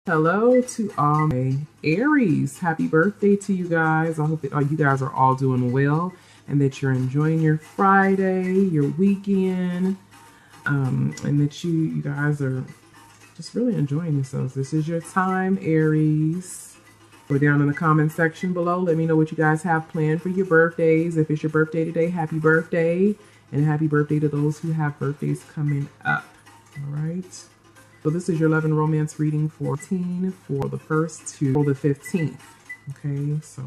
Hello to all my Aries. Happy birthday to you guys. I hope that you guys are all doing well and that you're enjoying your Friday, your weekend, and that you guys are just really enjoying yourselves. This is your time, Aries. Go down in the comment section below. Let me know what you guys have planned for your birthdays. If it's your birthday today, happy birthday. And happy birthday to those who have birthdays coming up. All right. So this is your love and romance reading for the 1st to the 15th. Okay, so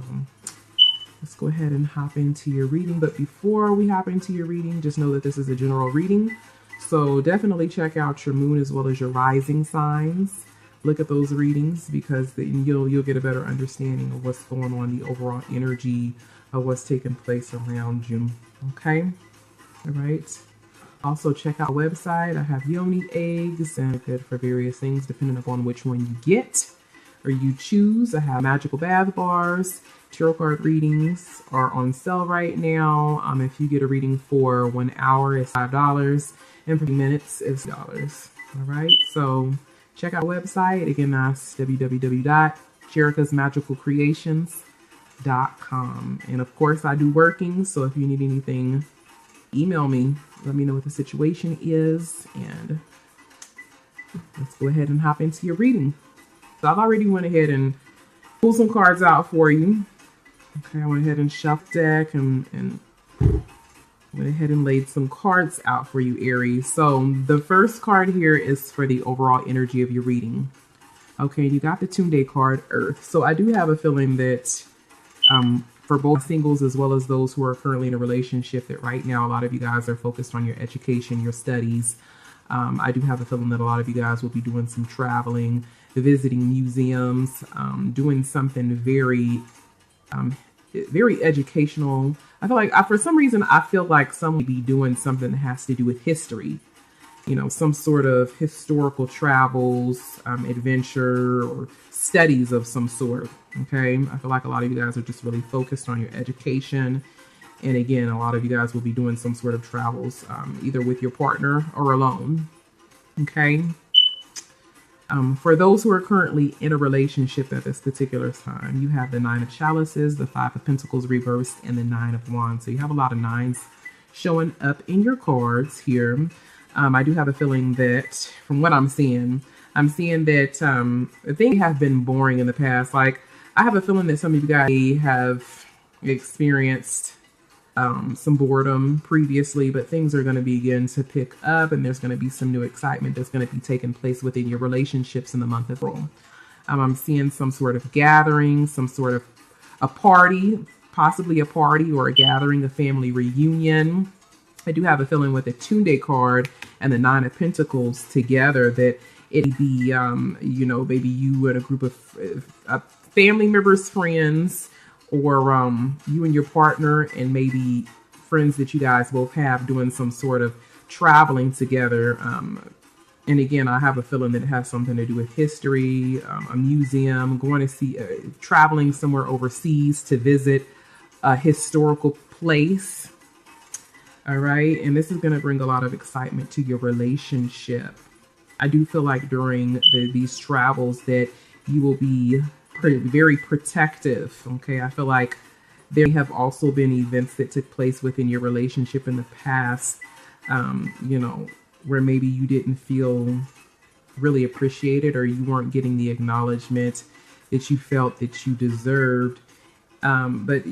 let's go ahead and hop into your reading. But before we hop into your reading, just know that this is a general reading. So definitely check out your moon as well as your rising signs. Look at those readings because then you'll get a better understanding of what's going on, the overall energy of what's taking place around you. Okay, all right. Also, check out our website. I have yoni eggs and good for various things depending upon which one you get or you choose. I have magical bath bars. Tarot card readings are on sale right now. If you get a reading for 1 hour, it's $5, and for minutes, it's $10. All right, so check out our website. Again, that's www.jericasmagicalcreations.com. And of course, I do workings, so if you need anything, email me. Let me know what the situation is, and let's go ahead and hop into your reading. So I've already went ahead and pulled some cards out for you. Okay, I went ahead and shuffled deck and went ahead and laid some cards out for you, Aries. So the first card here is for the overall energy of your reading. Okay, you got the Tunde card, Earth. So I do have a feeling that for both singles as well as those who are currently in a relationship, that right now a lot of you guys are focused on your education, your studies. I do have a feeling that a lot of you guys will be doing some traveling, visiting museums, doing something very educational. I feel like for some reason I feel like some will be doing something that has to do with history. You know, some sort of historical travels, adventure, or studies of some sort. Okay, I feel like a lot of you guys are just really focused on your education. And again, a lot of you guys will be doing some sort of travels, either with your partner or alone. Okay. For those who are currently in a relationship at this particular time, you have the 9 of Chalices, the 5 of Pentacles reversed, and the 9 of Wands. So you have a lot of 9s showing up in your cards here. I do have a feeling that from what I'm seeing that things have been boring in the past. Like, I have a feeling that some of you guys have experienced some boredom previously, but things are going to begin to pick up, and there's going to be some new excitement that's going to be taking place within your relationships in the month of April. I'm seeing some sort of gathering, some sort of a party, possibly a party or a gathering, a family reunion. I do have a feeling with the Tunde card and the 9 of Pentacles together that it'd be, maybe you and a group of family members, friends, or you and your partner, and maybe friends that you guys both have doing some sort of traveling together. And again, I have a feeling that it has something to do with history, a museum, going to see, traveling somewhere overseas to visit a historical place. All right. And this is going to bring a lot of excitement to your relationship. I do feel like during these travels that you will be very protective. Okay. I feel like there have also been events that took place within your relationship in the past, where maybe you didn't feel really appreciated, or you weren't getting the acknowledgement that you felt that you deserved. But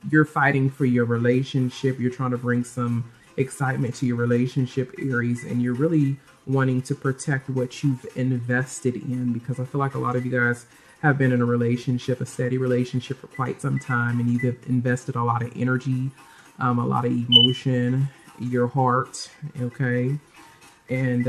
you're fighting for your relationship. You're trying to bring some excitement to your relationship, Aries, and you're really wanting to protect what you've invested in, because I feel like a lot of you guys have been in a relationship, a steady relationship for quite some time, and you've invested a lot of energy, a lot of emotion, your heart, okay, and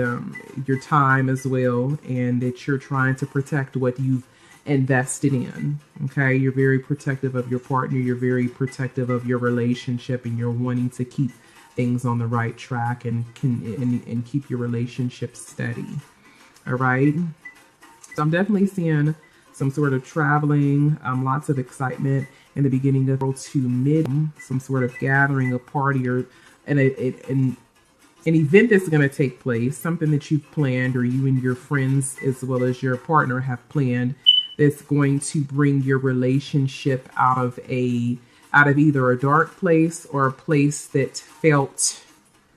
your time as well, and that you're trying to protect what you've invested in. Okay, you're very protective of your partner, you're very protective of your relationship, and you're wanting to keep things on the right track and keep your relationship steady. All right, so I'm definitely seeing some sort of traveling, lots of excitement in the beginning of April to mid, some sort of gathering, a party, or and an event that's going to take place, something that you've planned or you and your friends as well as your partner have planned that's going to bring your relationship out of either a dark place or a place that felt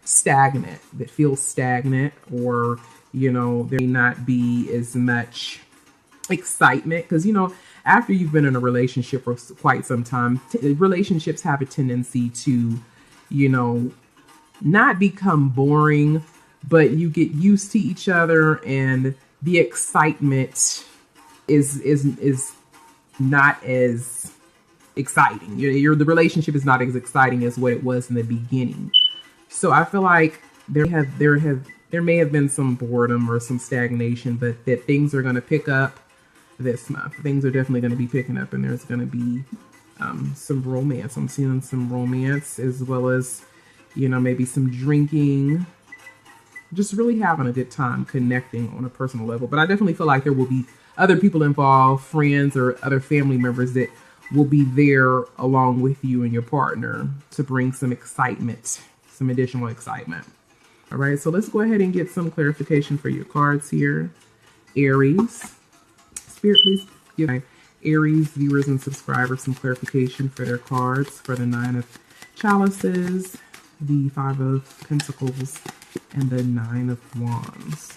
stagnant, that feels stagnant, or, you know, there may not be as much excitement because, you know, after you've been in a relationship for quite some time, relationships have a tendency to, you know, not become boring, but you get used to each other and the excitement is not as exciting. The relationship is not as exciting as what it was in the beginning. So I feel like there may have been some boredom or some stagnation, but that things are going to pick up this month. Things are definitely going to be picking up, and there's going to be some romance. I'm seeing some romance as well as, you know, maybe some drinking, just really having a good time connecting on a personal level. But I definitely feel like there will be other people involved, friends or other family members that will be there along with you and your partner to bring some excitement, some additional excitement. All right, so let's go ahead and get some clarification for your cards here. Aries. Spirit, please give my Aries viewers and subscribers some clarification for their cards for the Nine of Chalices, the Five of Pentacles, and the Nine of Wands.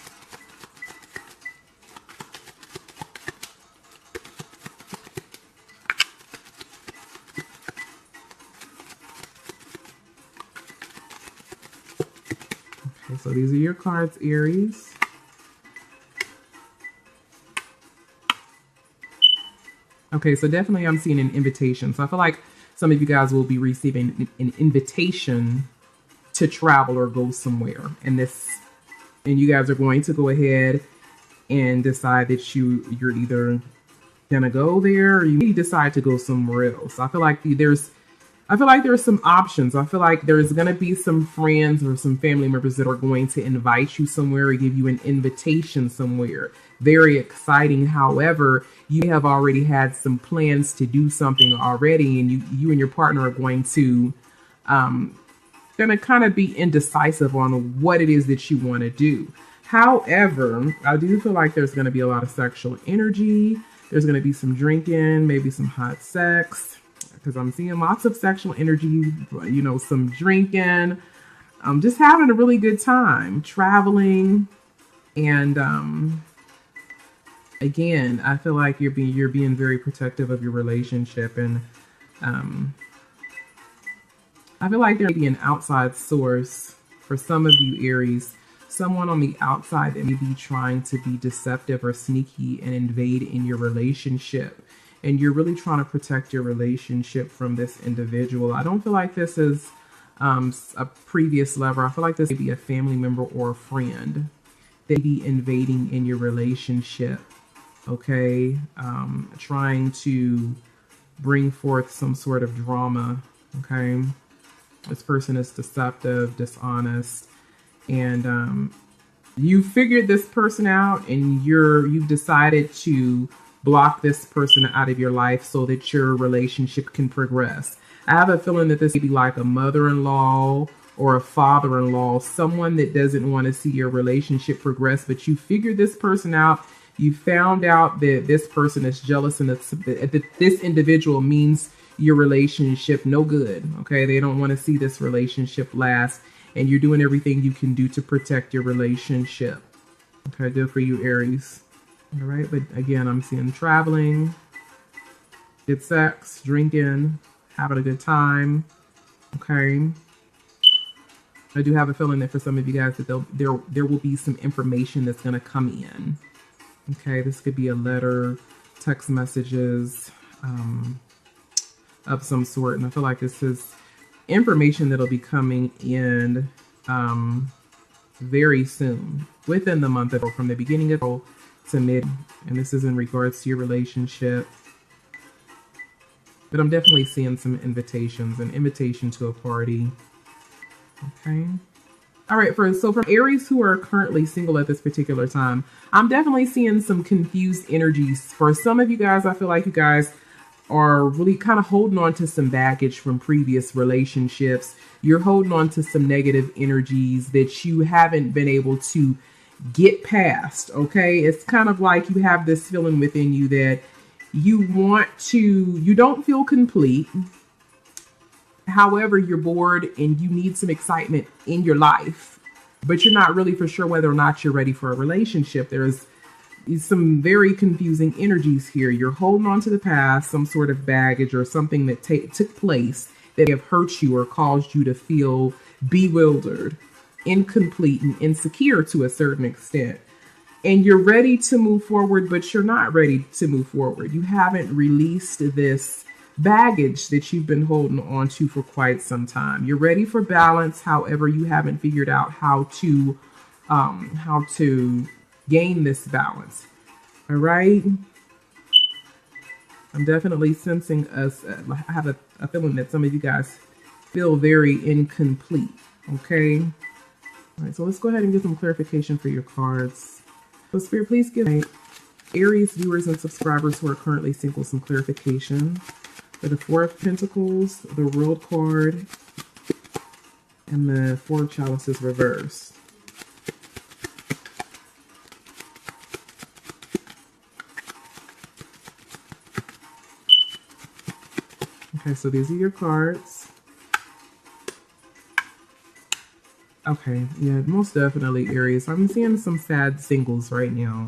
Okay, so these are your cards, Aries. Okay, so definitely I'm seeing an invitation. So I feel like some of you guys will be receiving an invitation to travel or go somewhere. And you guys are going to go ahead and decide that you're either gonna go there or you may decide to go somewhere else. I feel like there's some options. I feel like there's going to be some friends or some family members that are going to invite you somewhere or give you an invitation somewhere. Very exciting. However, you have already had some plans to do something already, and you and your partner are going to kind of be indecisive on what it is that you want to do. However, I do feel like there's going to be a lot of sexual energy. There's going to be some drinking, maybe some hot sex, because I'm seeing lots of sexual energy, you know, some drinking, just having a really good time, traveling. And again, I feel like you're being very protective of your relationship. And I feel like there may be an outside source for some of you, Aries, someone on the outside that may be trying to be deceptive or sneaky and invade in your relationship. And you're really trying to protect your relationship from this individual. I don't feel like this is a previous lover. I feel like this may be a family member or a friend. They be invading in your relationship, okay? Trying to bring forth some sort of drama, okay? This person is deceptive, dishonest, and you figured this person out, and you've decided to block this person out of your life so that your relationship can progress. I have a feeling that this may be like a mother-in-law or a father-in-law, someone that doesn't want to see your relationship progress, but you figured this person out. You found out that this person is jealous and that this individual means your relationship no good. Okay, they don't want to see this relationship last, and you're doing everything you can do to protect your relationship. Okay, good for you, Aries. All right, but again, I'm seeing traveling, good sex, drinking, having a good time. Okay, I do have a feeling that for some of you guys that there will be some information that's going to come in. Okay, this could be a letter, text messages of some sort, and I feel like this is information that'll be coming in very soon, within the month of April, from the beginning of April to mid, and this is in regards to your relationship. But I'm definitely seeing some invitations, an invitation to a party. Okay. All right, so for Aries who are currently single at this particular time, I'm definitely seeing some confused energies. For some of you guys, I feel like you guys are really kind of holding on to some baggage from previous relationships. You're holding on to some negative energies that you haven't been able to get past. Okay. It's kind of like you have this feeling within you that you don't feel complete. However, you're bored and you need some excitement in your life, but you're not really for sure whether or not you're ready for a relationship. There's some very confusing energies here. You're holding on to the past, some sort of baggage or something that took place that have hurt you or caused you to feel bewildered, incomplete, and insecure to a certain extent. And you're ready to move forward, but you're not ready to move forward. You haven't released this baggage that you've been holding on to for quite some time. You're ready for balance. However, you haven't figured out how to gain this balance. All right. I'm definitely sensing us. I have a feeling that some of you guys feel very incomplete. Okay. All right. So let's go ahead and get some clarification for your cards. So Spirit, please give Aries viewers and subscribers who are currently single some clarification for the Four of Pentacles, the World card, and the Four of Chalices reversed. Okay, so these are your cards. Okay, yeah, most definitely, Aries. I'm seeing some sad singles right now.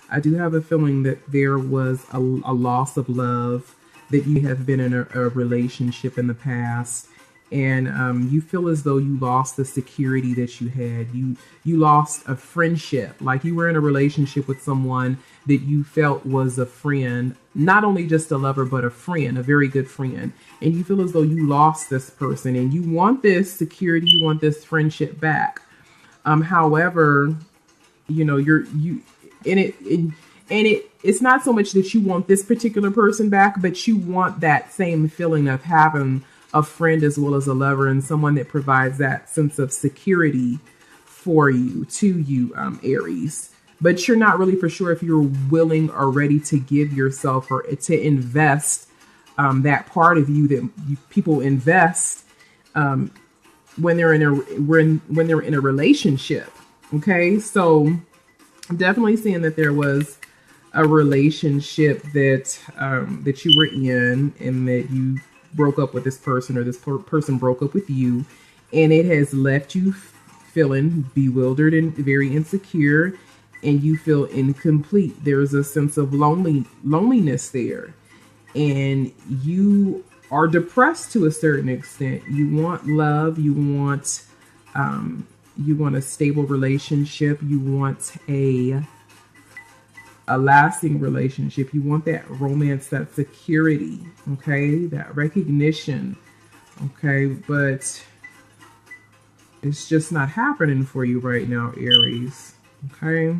I do have a feeling that there was a loss of love, that you have been in a relationship in the past, and you feel as though you lost the security that you had. You lost a friendship, like you were in a relationship with someone that you felt was a friend, not only just a lover, but a friend, a very good friend. And you feel as though you lost this person and you want this security, you want this friendship back. However, you know, it's not so much that you want this particular person back, but you want that same feeling of having a friend as well as a lover and someone that provides that sense of security for you, to you, Aries. But you're not really for sure if you're willing or ready to give yourself or to invest that part of you that people invest when they're in a relationship. Okay, so I'm definitely seeing that there was a relationship that that you were in, and that you broke up with this person, or this person broke up with you, and it has left you feeling bewildered and very insecure, and you feel incomplete. There's a sense of loneliness there, and you are depressed to a certain extent. You want love, you want a stable relationship, you want a lasting relationship, you want that romance, that security, okay, that recognition, okay, but it's just not happening for you right now, Aries. Okay,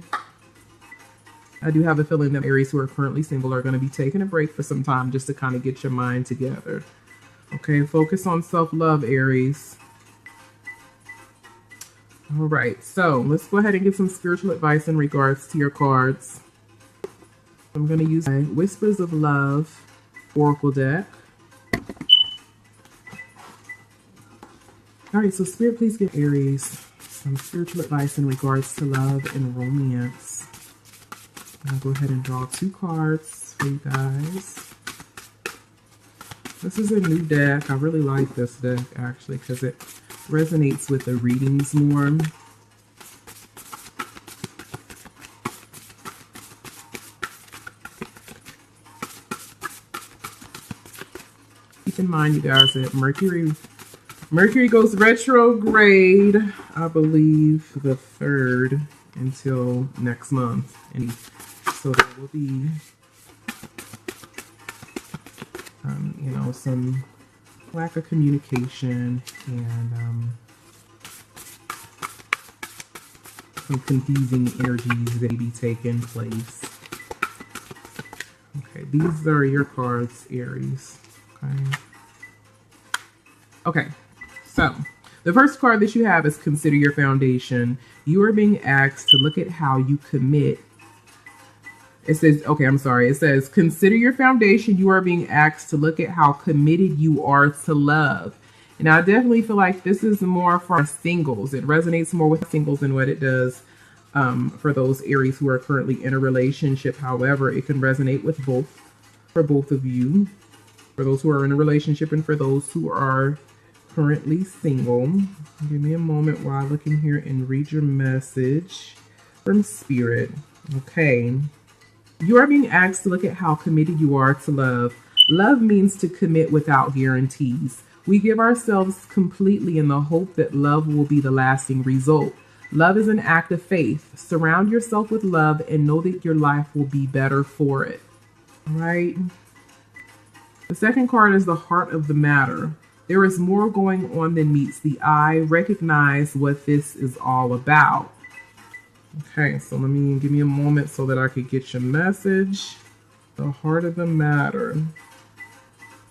I do have a feeling that Aries who are currently single are going to be taking a break for some time just to kind of get your mind together. Okay, focus on self-love, Aries. All right, so let's go ahead and get some spiritual advice in regards to your cards. I'm going to use my Whispers of Love Oracle deck. All right, so Spirit, please give Aries some spiritual advice in regards to love and romance. I'll go ahead and draw 2 cards for you guys. This is a new deck. I really like this deck, actually, because it resonates with the readings more. Keep in mind, you guys, that Mercury goes retrograde, I believe, the 3rd until next month. And so there will be, you know, some lack of communication and some confusing energies that may be taking place. Okay, these are your cards, Aries. Okay, so the first card that you have is Consider Your Foundation. You are being asked to look at how you commit It says, okay, I'm sorry. It says, consider your foundation. You are being asked to look at how committed you are to love. And I definitely feel like this is more for singles. It resonates more with singles than what it does for those Aries who are currently in a relationship. However, it can resonate with both, for both of you, for those who are in a relationship and for those who are currently single. Give me a moment while I look in here and read your message from Spirit. Okay. You are being asked to look at how committed you are to love. Love means to commit without guarantees. We give ourselves completely in the hope that love will be the lasting result. Love is an act of faith. Surround yourself with love and know that your life will be better for it. All right. The second card is the heart of the matter. There is more going on than meets the eye. Recognize what this is all about. Okay, so give me a moment so that I could get your message. The heart of the matter.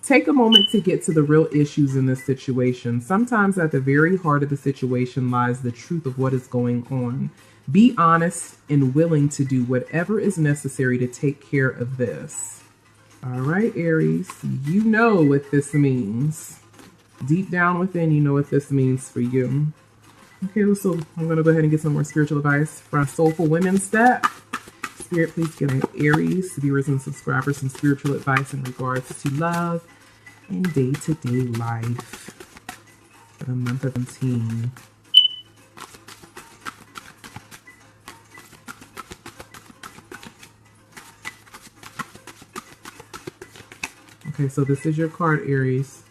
Take a moment to get to the real issues in this situation. Sometimes at the very heart of the situation lies the truth of what is going on. Be honest and willing to do whatever is necessary to take care of this. All right, Aries, you know what this means. Deep down within, you know what this means for you. Okay, so I'm going to go ahead and get some more spiritual advice from Soulful Women's Step. Spirit, please give my Aries, viewers and subscribers, some spiritual advice in regards to love and day-to-day life for the month of 17. Okay, so this is your card, Aries.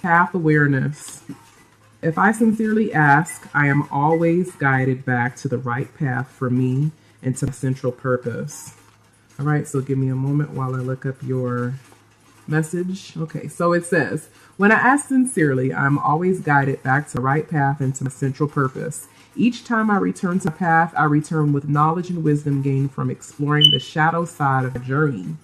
Path awareness. If I sincerely ask, I am always guided back to the right path for me and to my central purpose. All right, so give me a moment while I look up your message. Okay, so it says, when I ask sincerely, I'm always guided back to the right path and to my central purpose. Each time I return to the path, I return with knowledge and wisdom gained from exploring the shadow side of the journey.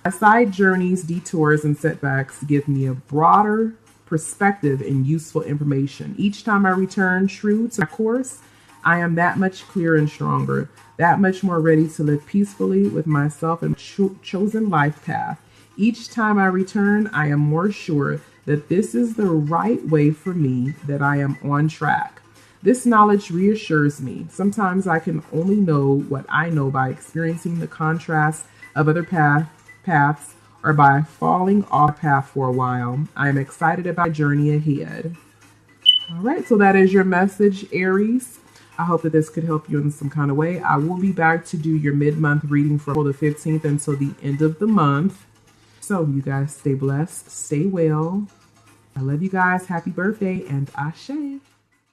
My side journeys, detours, and setbacks give me a broader perspective and useful information. Each time I return true to my course, I am that much clearer and stronger, that much more ready to live peacefully with myself and chosen life path. Each time I return, I am more sure that this is the right way for me, that I am on track. This knowledge reassures me. Sometimes I can only know what I know by experiencing the contrast of other paths or by falling off path for a while. I am excited about the journey ahead. All right, so that is your message, Aries. I hope that this could help you in some kind of way. I will be back to do your mid-month reading from the 15th until the end of the month. So you guys stay blessed, stay well. I love you guys. Happy birthday and Ashe.